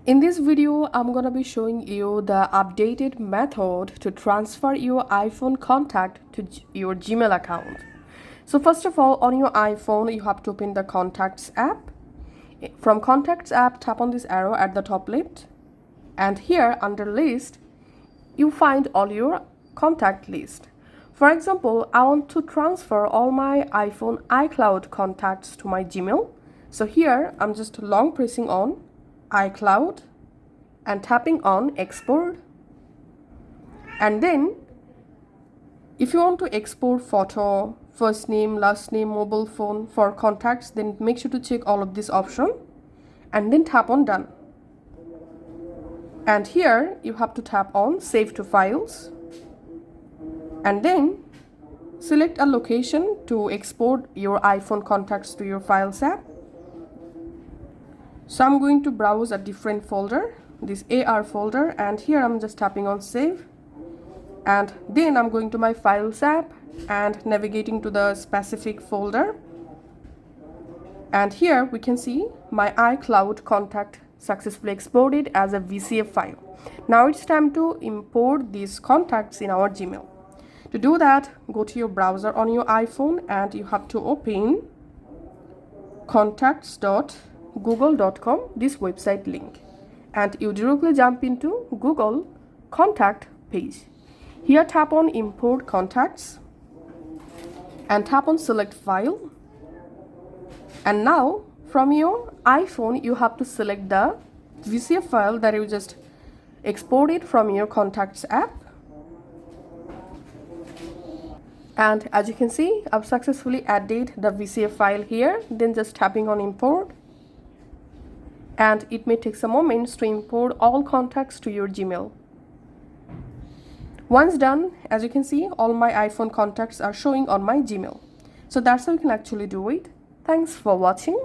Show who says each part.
Speaker 1: In this video, I'm gonna be showing you the updated method to transfer your iPhone contact to your Gmail account. So first of all, on your iPhone, you have to open the Contacts app. From Contacts app, tap on this arrow at the top left. And here under List, you find all your contact list. For example, I want to transfer all my iPhone iCloud contacts to my Gmail. So here, I'm just long pressing on iCloud and tapping on export. And then if you want to export photo, first name, last name, mobile phone for contacts, then make sure to check all of this option and then tap on done. And here you have to tap on save to files and then select a location to export your iPhone contacts to your files app. So I'm going to browse a different folder, this AR folder, and here I'm just tapping on save. And then I'm going to my files app and navigating to the specific folder. And here we can see my iCloud contact successfully exported as a VCF file. Now it's time to import these contacts in our Gmail. To do that, go to your browser on your iPhone and you have to open contacts.google.com, this website link, and you directly jump into Google contact page. Here tap on import contacts and tap on select file, and now from your iPhone you have to select the VCF file that you just exported from your contacts app. And as you can see, I've successfully added the VCF file here, then just tapping on import. And it may take some moments to import all contacts to your Gmail. Once done, as you can see, all my iPhone contacts are showing on my Gmail. So that's how you can actually do it. Thanks for watching.